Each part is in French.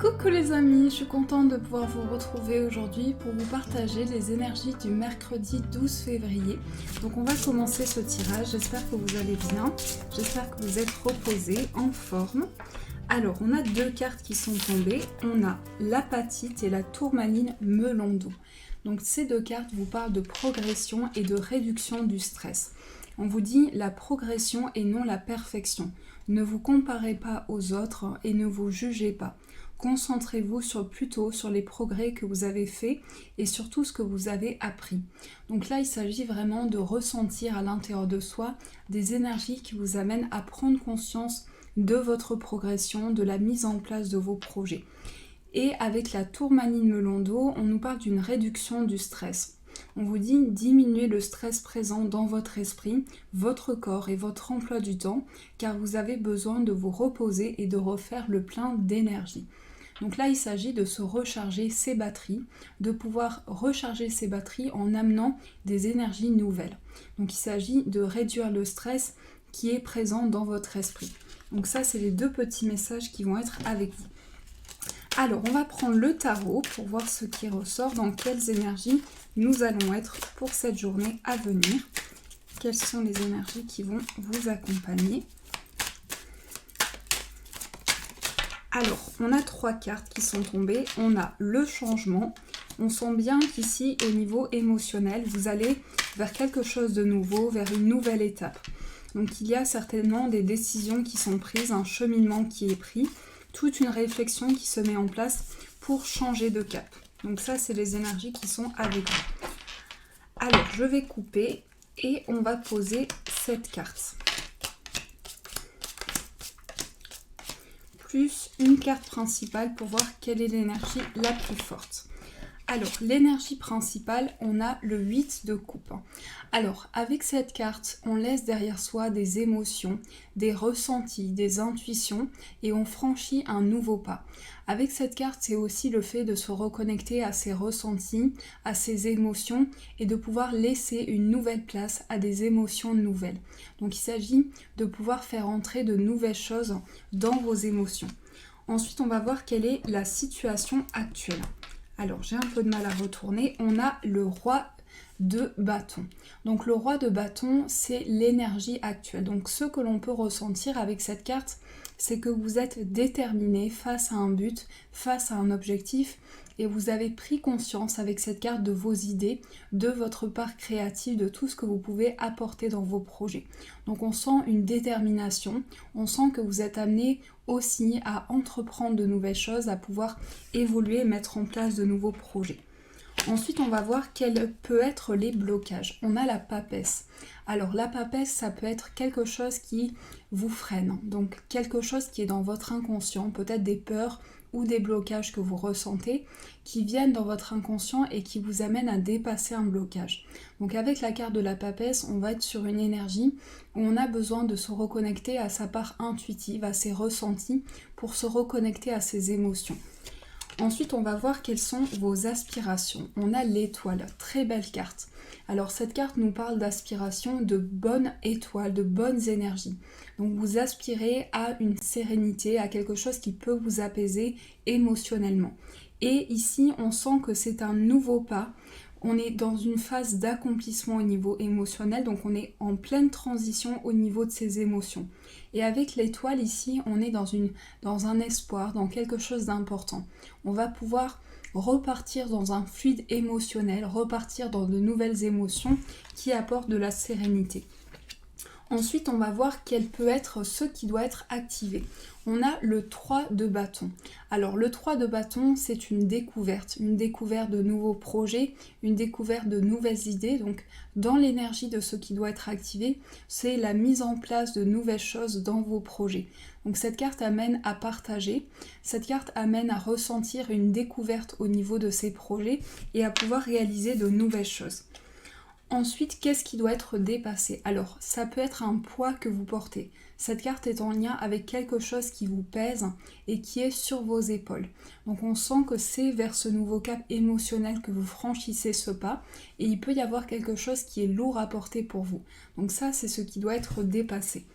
Coucou les amis, je suis contente de pouvoir vous retrouver aujourd'hui pour vous partager les énergies du mercredi 12 février. Donc on va commencer ce tirage, j'espère que vous allez bien, j'espère que vous êtes reposés, en forme. Alors on a deux cartes qui sont tombées, on a l'apatite et la tourmaline melon doux. Donc ces deux cartes vous parlent de progression et de réduction du stress. On vous dit la progression et non la perfection. Ne vous comparez pas aux autres et ne vous jugez pas. Concentrez-vous plutôt sur les progrès que vous avez faits et sur tout ce que vous avez appris. Donc là, il s'agit vraiment de ressentir à l'intérieur de soi des énergies qui vous amènent à prendre conscience de votre progression, de la mise en place de vos projets. Et avec la tourmaline melon d'eau, on nous parle d'une réduction du stress. On vous dit diminuer le stress présent dans votre esprit, votre corps et votre emploi du temps, car vous avez besoin de vous reposer et de refaire le plein d'énergie. Donc là, il s'agit de se recharger ses batteries, de pouvoir recharger ses batteries en amenant des énergies nouvelles. Donc il s'agit de réduire le stress qui est présent dans votre esprit. Donc ça, c'est les deux petits messages qui vont être avec vous. Alors, on va prendre le tarot pour voir ce qui ressort, dans quelles énergies nous allons être pour cette journée à venir. Quelles sont les énergies qui vont vous accompagner? Alors, on a trois cartes qui sont tombées. On a le changement. On sent bien qu'ici, au niveau émotionnel, vous allez vers quelque chose de nouveau, vers une nouvelle étape. Donc, il y a certainement des décisions qui sont prises, un cheminement qui est pris, toute une réflexion qui se met en place pour changer de cap. Donc ça, c'est les énergies qui sont avec vous. Alors, je vais couper et on va poser cette carte. Plus une carte principale pour voir quelle est l'énergie la plus forte. Alors, l'énergie principale, on a le 8 de coupe. Alors, avec cette carte, on laisse derrière soi des émotions, des ressentis, des intuitions et on franchit un nouveau pas. Avec cette carte, c'est aussi le fait de se reconnecter à ses ressentis, à ses émotions et de pouvoir laisser une nouvelle place à des émotions nouvelles. Donc, il s'agit de pouvoir faire entrer de nouvelles choses dans vos émotions. Ensuite, on va voir quelle est la situation actuelle. Alors, j'ai un peu de mal à retourner. On a le roi de bâton. Donc, le roi de bâton, c'est l'énergie actuelle. Donc, ce que l'on peut ressentir avec cette carte, c'est que vous êtes déterminé face à un but, face à un objectif, et vous avez pris conscience avec cette carte de vos idées, de votre part créative, de tout ce que vous pouvez apporter dans vos projets. Donc, on sent une détermination, on sent que vous êtes amené aussi à entreprendre de nouvelles choses, à pouvoir évoluer, mettre en place de nouveaux projets. Ensuite, on va voir quels peuvent être les blocages. On a la papesse. Alors, la papesse, ça peut être quelque chose qui vous freine. Donc, quelque chose qui est dans votre inconscient, peut-être des peurs ou des blocages que vous ressentez, qui viennent dans votre inconscient et qui vous amènent à dépasser un blocage. Donc, avec la carte de la papesse, on va être sur une énergie où on a besoin de se reconnecter à sa part intuitive, à ses ressentis, pour se reconnecter à ses émotions. Ensuite, on va voir quelles sont vos aspirations. On a l'étoile, très belle carte. Alors, cette carte nous parle d'aspiration, de bonnes étoiles, de bonnes énergies. Donc, vous aspirez à une sérénité, à quelque chose qui peut vous apaiser émotionnellement. Et ici, on sent que c'est un nouveau pas. On est dans une phase d'accomplissement au niveau émotionnel, donc on est en pleine transition au niveau de ses émotions. Et avec l'étoile ici, on est dans un espoir, dans quelque chose d'important. On va pouvoir repartir dans un fluide émotionnel, repartir dans de nouvelles émotions qui apportent de la sérénité. Ensuite, on va voir quel peut être ce qui doit être activé. On a le 3 de bâton. Alors, le 3 de bâton, c'est une découverte de nouveaux projets, une découverte de nouvelles idées. Donc, dans l'énergie de ce qui doit être activé, c'est la mise en place de nouvelles choses dans vos projets. Donc, cette carte amène à partager, cette carte amène à ressentir une découverte au niveau de ces projets et à pouvoir réaliser de nouvelles choses. Ensuite, qu'est-ce qui doit être dépassé? Alors, ça peut être un poids que vous portez. Cette carte est en lien avec quelque chose qui vous pèse et qui est sur vos épaules. Donc, on sent que c'est vers ce nouveau cap émotionnel que vous franchissez ce pas et il peut y avoir quelque chose qui est lourd à porter pour vous. Donc ça, c'est ce qui doit être dépassé.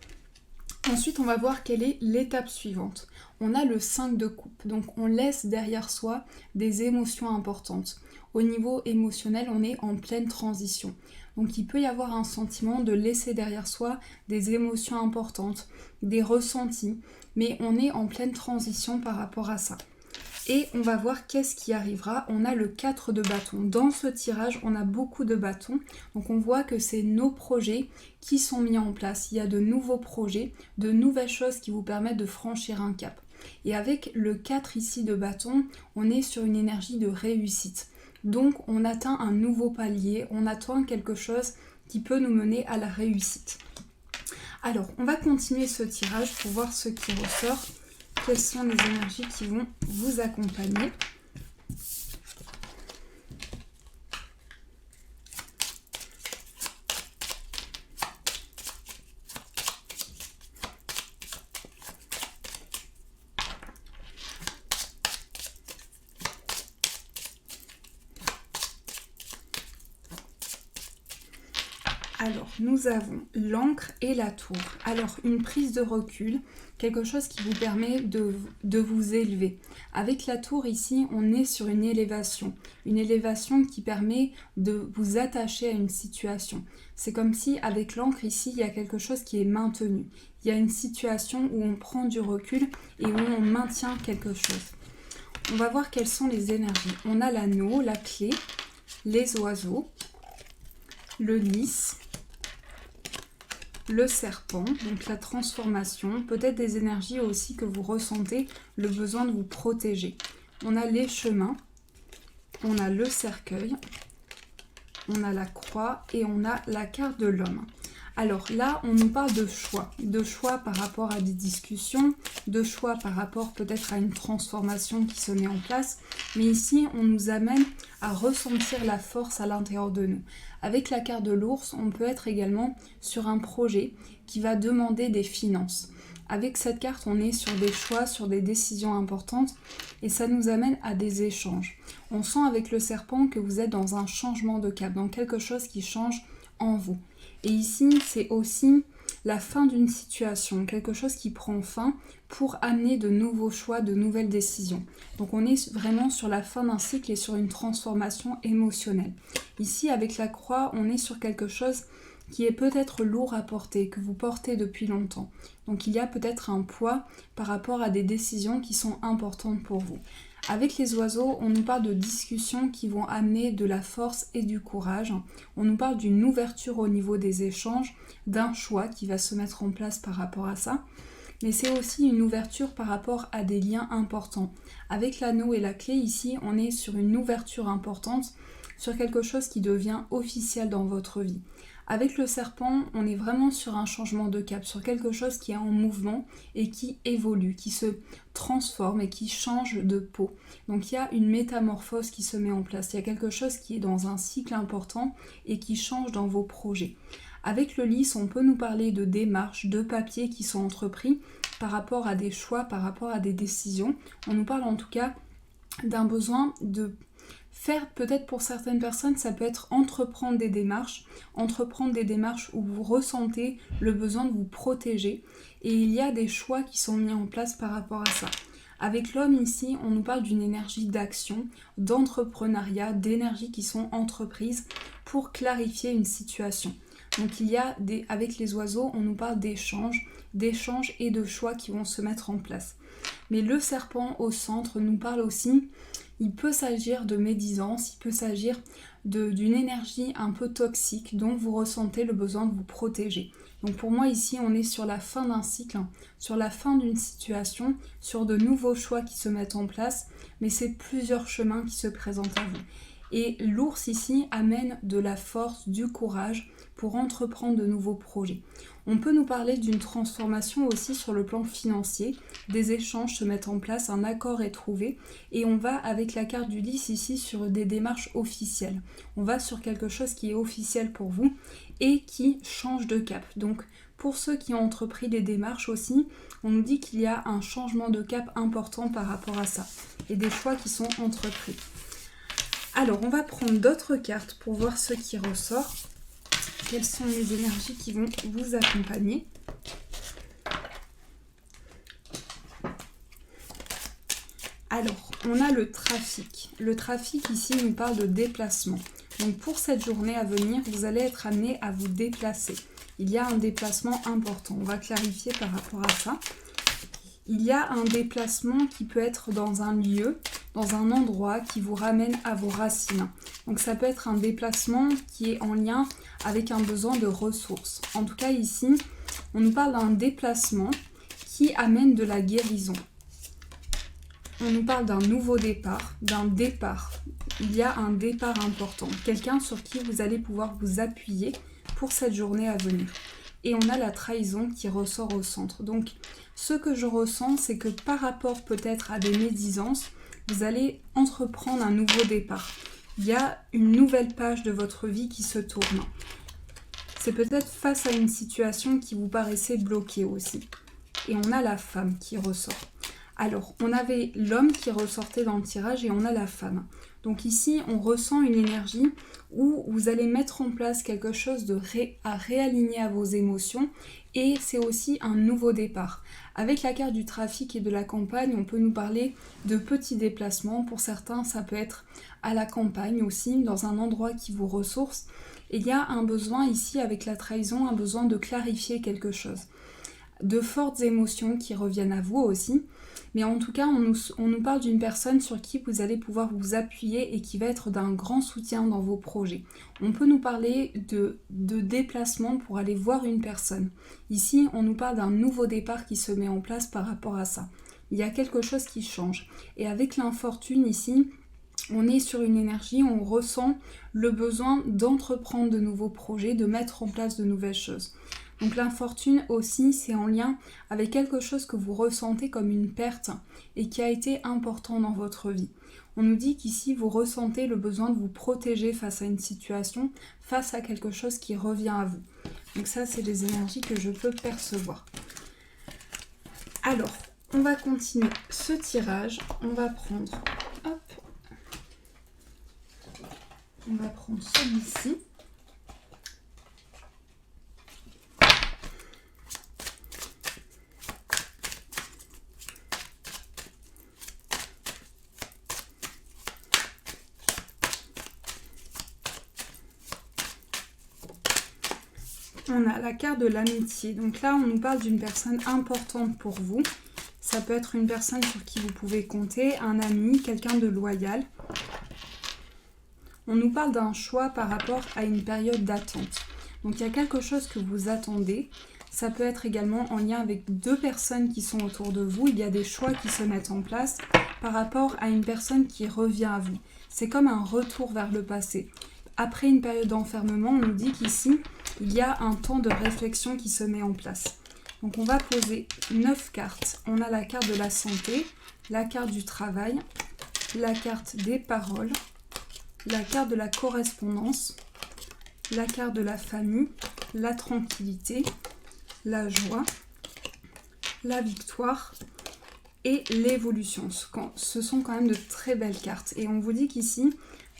Ensuite, on va voir quelle est l'étape suivante. On a le 5 de coupe, donc on laisse derrière soi des émotions importantes. Au niveau émotionnel, on est en pleine transition. Donc il peut y avoir un sentiment de laisser derrière soi des émotions importantes, des ressentis, mais on est en pleine transition par rapport à ça. Et on va voir qu'est-ce qui arrivera. On a le 4 de bâton. Dans ce tirage, on a beaucoup de bâtons. Donc on voit que c'est nos projets qui sont mis en place. Il y a de nouveaux projets, de nouvelles choses qui vous permettent de franchir un cap. Et avec le 4 ici de bâton, on est sur une énergie de réussite. Donc on atteint un nouveau palier, on atteint quelque chose qui peut nous mener à la réussite. Alors, on va continuer ce tirage pour voir ce qui ressort. Quelles sont les énergies qui vont vous accompagner? Alors, nous avons l'encre et la tour. Alors, une prise de recul, quelque chose qui vous permet de vous élever. Avec la tour ici, on est sur une élévation qui permet de vous attacher à une situation. C'est comme si avec l'encre ici, il y a quelque chose qui est maintenu. Il y a une situation où on prend du recul et où on maintient quelque chose. On va voir quelles sont les énergies. On a l'anneau, la clé, les oiseaux, le lys, le serpent, donc la transformation, peut-être des énergies aussi que vous ressentez le besoin de vous protéger. On a les chemins, on a le cercueil, on a la croix et on a la carte de l'homme. Alors là, on nous parle de choix par rapport à des discussions, de choix par rapport peut-être à une transformation qui se met en place. Mais ici, on nous amène à ressentir la force à l'intérieur de nous. Avec la carte de l'ours, on peut être également sur un projet qui va demander des finances. Avec cette carte, on est sur des choix, sur des décisions importantes et ça nous amène à des échanges. On sent avec le serpent que vous êtes dans un changement de cap, dans quelque chose qui change en vous. Et ici, c'est aussi la fin d'une situation, quelque chose qui prend fin pour amener de nouveaux choix, de nouvelles décisions. Donc on est vraiment sur la fin d'un cycle et sur une transformation émotionnelle. Ici, avec la croix, on est sur quelque chose qui est peut-être lourd à porter, que vous portez depuis longtemps. Donc il y a peut-être un poids par rapport à des décisions qui sont importantes pour vous. Avec les oiseaux, on nous parle de discussions qui vont amener de la force et du courage. On nous parle d'une ouverture au niveau des échanges, d'un choix qui va se mettre en place par rapport à ça. Mais c'est aussi une ouverture par rapport à des liens importants. Avec l'anneau et la clé, ici, on est sur une ouverture importante, sur quelque chose qui devient officiel dans votre vie. Avec le serpent, on est vraiment sur un changement de cap, sur quelque chose qui est en mouvement et qui évolue, qui se transforme et qui change de peau. Donc il y a une métamorphose qui se met en place, il y a quelque chose qui est dans un cycle important et qui change dans vos projets. Avec le lys, on peut nous parler de démarches, de papiers qui sont entrepris par rapport à des choix, par rapport à des décisions. On nous parle en tout cas d'un besoin de faire, peut-être pour certaines personnes, ça peut être entreprendre des démarches où vous ressentez le besoin de vous protéger et il y a des choix qui sont mis en place par rapport à ça. Avec l'homme ici, on nous parle d'une énergie d'action, d'entrepreneuriat, d'énergie qui sont entreprises pour clarifier une situation. Donc il y a avec les oiseaux, on nous parle d'échanges et de choix qui vont se mettre en place. Mais le serpent au centre nous parle aussi, il peut s'agir de médisance, il peut s'agir d'une énergie un peu toxique dont vous ressentez le besoin de vous protéger. Donc pour moi ici, on est sur la fin d'un cycle, sur la fin d'une situation, sur de nouveaux choix qui se mettent en place, mais c'est plusieurs chemins qui se présentent à vous. Et l'ours ici amène de la force, du courage pour entreprendre de nouveaux projets. On peut nous parler d'une transformation aussi sur le plan financier, des échanges se mettent en place, un accord est trouvé et on va avec la carte du lys ici sur des démarches officielles. On va sur quelque chose qui est officiel pour vous et qui change de cap. Donc pour ceux qui ont entrepris des démarches aussi, on nous dit qu'il y a un changement de cap important par rapport à ça et des choix qui sont entrepris. Alors, on va prendre d'autres cartes pour voir ce qui ressort. Quelles sont les énergies qui vont vous accompagner? Alors, on a le trafic. Le trafic ici nous parle de déplacement. Donc pour cette journée à venir, vous allez être amené à vous déplacer. Il y a un déplacement important. On va clarifier par rapport à ça. Il y a un déplacement qui peut être dans un lieu, dans un endroit qui vous ramène à vos racines. Donc ça peut être un déplacement qui est en lien avec un besoin de ressources. En tout cas ici, on nous parle d'un déplacement qui amène de la guérison. On nous parle d'un nouveau départ, d'un départ. Il y a un départ important. Quelqu'un sur qui vous allez pouvoir vous appuyer pour cette journée à venir. Et on a la trahison qui ressort au centre. Donc, ce que je ressens, c'est que par rapport peut-être à des médisances, vous allez entreprendre un nouveau départ. Il y a une nouvelle page de votre vie qui se tourne. C'est peut-être face à une situation qui vous paraissait bloquée aussi. Et on a la femme qui ressort. Alors, on avait l'homme qui ressortait dans le tirage et on a la femme. Donc ici, on ressent une énergie où vous allez mettre en place quelque chose à réaligner à vos émotions et c'est aussi un nouveau départ. Avec la carte du trafic et de la campagne, on peut nous parler de petits déplacements. Pour certains, ça peut être à la campagne aussi, dans un endroit qui vous ressource. Et il y a un besoin ici, avec la trahison, un besoin de clarifier quelque chose. De fortes émotions qui reviennent à vous aussi. Mais en tout cas, on nous parle d'une personne sur qui vous allez pouvoir vous appuyer et qui va être d'un grand soutien dans vos projets. On peut nous parler de déplacement pour aller voir une personne. Ici, on nous parle d'un nouveau départ qui se met en place par rapport à ça. Il y a quelque chose qui change. Et avec l'infortune ici, on est sur une énergie, on ressent le besoin d'entreprendre de nouveaux projets, de mettre en place de nouvelles choses. Donc l'infortune aussi, c'est en lien avec quelque chose que vous ressentez comme une perte et qui a été important dans votre vie. On nous dit qu'ici, vous ressentez le besoin de vous protéger face à une situation, face à quelque chose qui revient à vous. Donc ça, c'est les énergies que je peux percevoir. Alors, on va continuer ce tirage. On va prendre, on va prendre celui-ci. On a la carte de l'amitié. Donc là, on nous parle d'une personne importante pour vous. Ça peut être une personne sur qui vous pouvez compter, un ami, quelqu'un de loyal. On nous parle d'un choix par rapport à une période d'attente. Donc il y a quelque chose que vous attendez. Ça peut être également en lien avec deux personnes qui sont autour de vous. Il y a des choix qui se mettent en place par rapport à une personne qui revient à vous. C'est comme un retour vers le passé. Après une période d'enfermement, on nous dit qu'ici, il y a un temps de réflexion qui se met en place. Donc on va poser 9 cartes. On a la carte de la santé, la carte du travail, la carte des paroles, la carte de la correspondance, la carte de la famille, la tranquillité, la joie, la victoire et l'évolution. Ce sont quand même de très belles cartes. Et on vous dit qu'ici,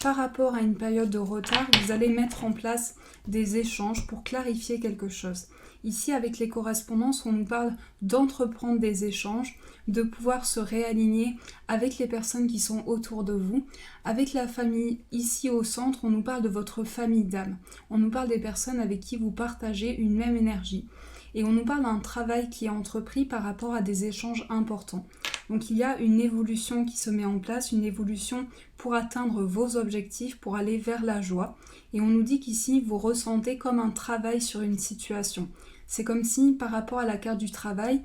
par rapport à une période de retard, vous allez mettre en place des échanges pour clarifier quelque chose. Ici, avec les correspondances, on nous parle d'entreprendre des échanges, de pouvoir se réaligner avec les personnes qui sont autour de vous. Avec la famille, ici au centre, on nous parle de votre famille d'âme. On nous parle des personnes avec qui vous partagez une même énergie. Et on nous parle d'un travail qui est entrepris par rapport à des échanges importants. Donc il y a une évolution qui se met en place, une évolution pour atteindre vos objectifs, pour aller vers la joie. Et on nous dit qu'ici, vous ressentez comme un travail sur une situation. C'est comme si, par rapport à la carte du travail,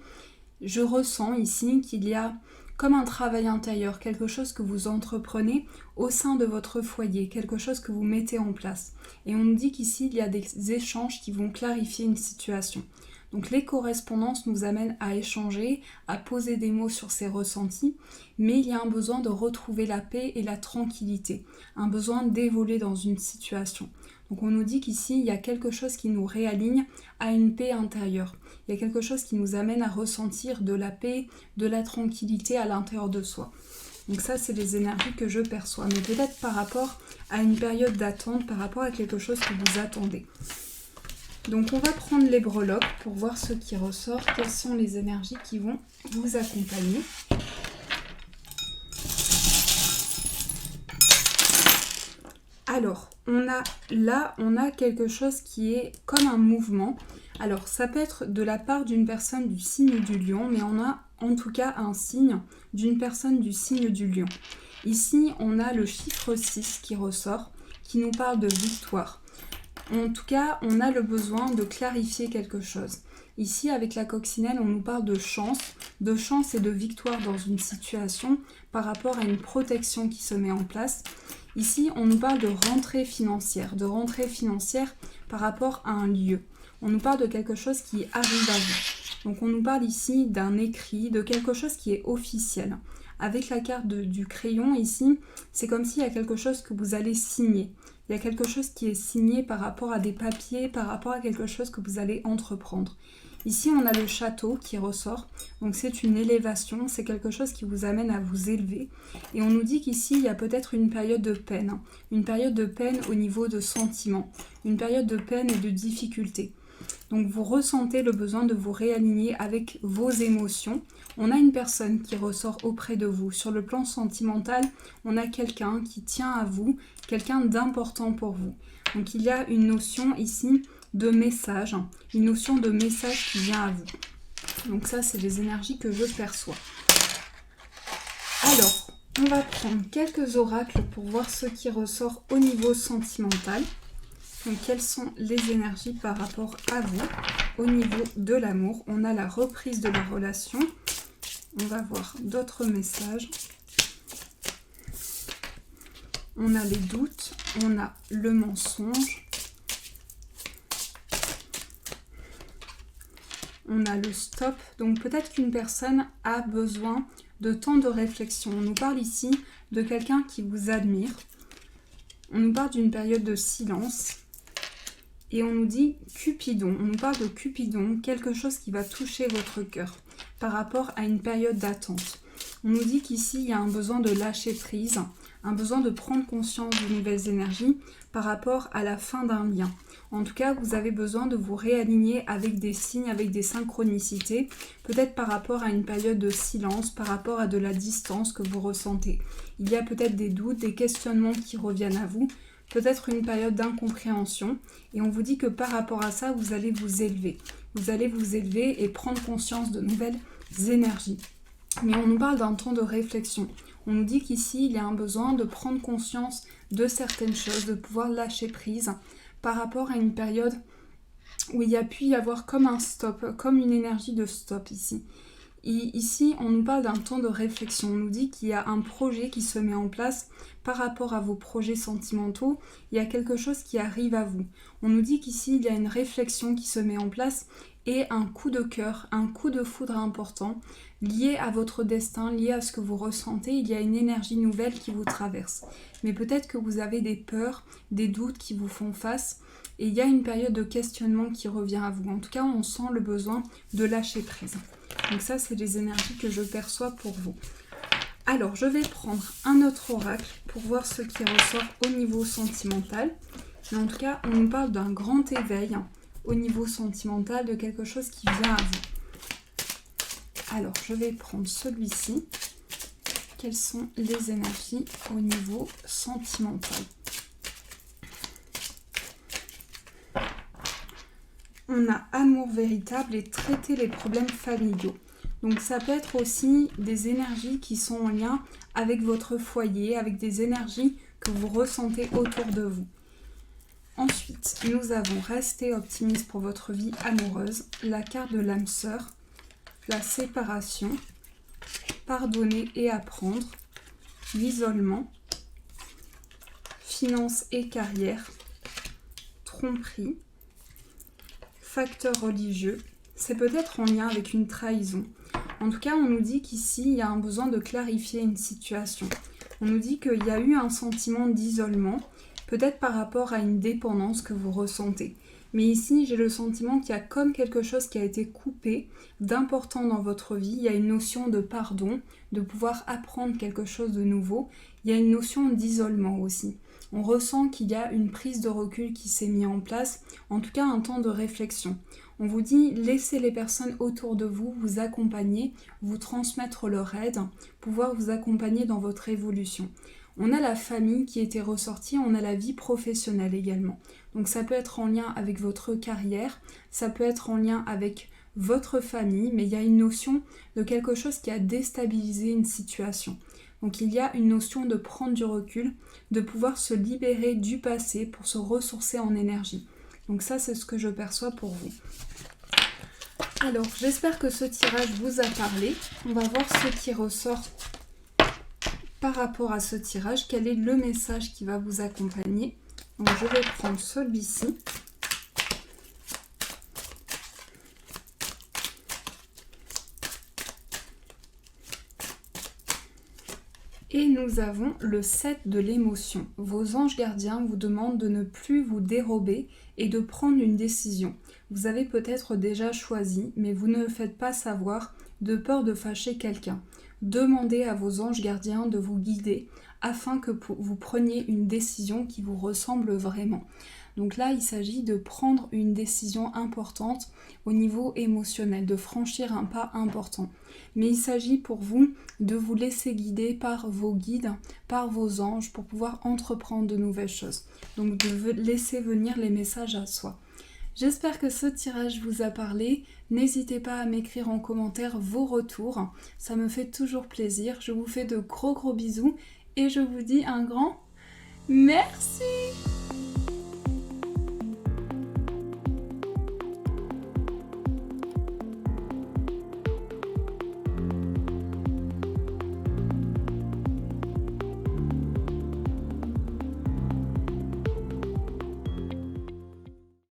je ressens ici qu'il y a comme un travail intérieur, quelque chose que vous entreprenez au sein de votre foyer, quelque chose que vous mettez en place. Et on nous dit qu'ici, il y a des échanges qui vont clarifier une situation. Donc les correspondances nous amènent à échanger, à poser des mots sur ces ressentis, mais il y a un besoin de retrouver la paix et la tranquillité, un besoin d'évoluer dans une situation. Donc on nous dit qu'ici, il y a quelque chose qui nous réaligne à une paix intérieure. Il y a quelque chose qui nous amène à ressentir de la paix, de la tranquillité à l'intérieur de soi. Donc ça, c'est les énergies que je perçois, mais peut-être par rapport à une période d'attente, par rapport à quelque chose que vous attendez. Donc on va prendre les breloques pour voir ce qui ressort, quelles sont les énergies qui vont vous accompagner. Alors, on a quelque chose qui est comme un mouvement. Alors, ça peut être de la part d'une personne du signe du lion, mais on a en tout cas un signe d'une personne du signe du lion. Ici, on a le chiffre 6 qui ressort, qui nous parle de victoire. En tout cas, on a le besoin de clarifier quelque chose. Ici, avec la coccinelle, on nous parle de chance et de victoire dans une situation par rapport à une protection qui se met en place. Ici, on nous parle de rentrée financière par rapport à un lieu. On nous parle de quelque chose qui arrive à vous. Donc, on nous parle ici d'un écrit, de quelque chose qui est officiel. Avec la carte du crayon ici, c'est comme s'il y a quelque chose que vous allez signer. Il y a quelque chose qui est signé par rapport à des papiers, par rapport à quelque chose que vous allez entreprendre. Ici, on a le château qui ressort. Donc, c'est une élévation, c'est quelque chose qui vous amène à vous élever. Et on nous dit qu'ici, il y a peut-être une période de peine. Une période de peine au niveau de sentiments. Une période de peine et de difficulté. Donc, vous ressentez le besoin de vous réaligner avec vos émotions. On a une personne qui ressort auprès de vous. Sur le plan sentimental, on a quelqu'un qui tient à vous, quelqu'un d'important pour vous. Donc, il y a une notion ici de message, une notion de message qui vient à vous. Donc ça, c'est les énergies que je perçois. Alors, on va prendre quelques oracles pour voir ce qui ressort au niveau sentimental. Donc, quelles sont les énergies par rapport à vous au niveau de l'amour? On a la reprise de la relation. On va voir d'autres messages. On a les doutes. On a le mensonge. On a le stop. Donc, peut-être qu'une personne a besoin de temps de réflexion. On nous parle ici de quelqu'un qui vous admire. On nous parle d'une période de silence. Et on nous dit Cupidon, on nous parle de Cupidon, quelque chose qui va toucher votre cœur par rapport à une période d'attente. On nous dit qu'ici, il y a un besoin de lâcher prise, un besoin de prendre conscience de nouvelles énergies par rapport à la fin d'un lien. En tout cas, vous avez besoin de vous réaligner avec des signes, avec des synchronicités, peut-être par rapport à une période de silence, par rapport à de la distance que vous ressentez. Il y a peut-être des doutes, des questionnements qui reviennent à vous, peut-être une période d'incompréhension, et on vous dit que par rapport à ça, vous allez vous élever. Vous allez vous élever et prendre conscience de nouvelles énergies. Mais on nous parle d'un temps de réflexion. On nous dit qu'ici, il y a un besoin de prendre conscience de certaines choses, de pouvoir lâcher prise par rapport à une période où il y a pu y avoir comme un stop, comme une énergie de stop ici. Et ici, on nous parle d'un temps de réflexion. On nous dit qu'il y a un projet qui se met en place par rapport à vos projets sentimentaux. Il y a quelque chose qui arrive à vous. On nous dit qu'ici, il y a une réflexion qui se met en place et un coup de cœur, un coup de foudre important lié à votre destin, lié à ce que vous ressentez. Il y a une énergie nouvelle qui vous traverse. Mais peut-être que vous avez des peurs, des doutes qui vous font face. Et il y a une période de questionnement qui revient à vous. En tout cas, on sent le besoin de lâcher prise. Donc ça, c'est les énergies que je perçois pour vous. Alors, je vais prendre un autre oracle pour voir ce qui ressort au niveau sentimental. Mais en tout cas, on nous parle d'un grand éveil au niveau sentimental, de quelque chose qui vient à vous. Alors, je vais prendre celui-ci. Quelles sont les énergies au niveau sentimental ? On a amour véritable et traiter les problèmes familiaux. Donc ça peut être aussi des énergies qui sont en lien avec votre foyer, avec des énergies que vous ressentez autour de vous. Ensuite, nous avons rester optimiste pour votre vie amoureuse, la carte de l'âme sœur, la séparation, pardonner et apprendre, l'isolement, finances et carrière, tromperie, facteur religieux, c'est peut-être en lien avec une trahison. En tout cas, on nous dit qu'ici, il y a un besoin de clarifier une situation. On nous dit qu'il y a eu un sentiment d'isolement, peut-être par rapport à une dépendance que vous ressentez. Mais ici, j'ai le sentiment qu'il y a comme quelque chose qui a été coupé d'important dans votre vie. Il y a une notion de pardon, de pouvoir apprendre quelque chose de nouveau. Il y a une notion d'isolement aussi. On ressent qu'il y a une prise de recul qui s'est mise en place, en tout cas un temps de réflexion. On vous dit, laissez les personnes autour de vous vous accompagner, vous transmettre leur aide, pouvoir vous accompagner dans votre évolution. On a la famille qui était ressortie, on a la vie professionnelle également. Donc ça peut être en lien avec votre carrière, ça peut être en lien avec votre famille, mais il y a une notion de quelque chose qui a déstabilisé une situation. Donc il y a une notion de prendre du recul, de pouvoir se libérer du passé pour se ressourcer en énergie. Donc ça, c'est ce que je perçois pour vous. Alors, j'espère que ce tirage vous a parlé. On va voir ce qui ressort par rapport à ce tirage. Quel est le message qui va vous accompagner? Donc, je vais prendre celui-ci. Et nous avons le 7 de l'émotion. Vos anges gardiens vous demandent de ne plus vous dérober et de prendre une décision. Vous avez peut-être déjà choisi, mais vous ne le faites pas savoir de peur de fâcher quelqu'un. Demandez à vos anges gardiens de vous guider afin que vous preniez une décision qui vous ressemble vraiment. Donc là, il s'agit de prendre une décision importante au niveau émotionnel, de franchir un pas important. Mais il s'agit pour vous de vous laisser guider par vos guides, par vos anges pour pouvoir entreprendre de nouvelles choses. Donc de laisser venir les messages à soi. J'espère que ce tirage vous a parlé. N'hésitez pas à m'écrire en commentaire vos retours. Ça me fait toujours plaisir. Je vous fais de gros bisous et je vous dis un grand merci.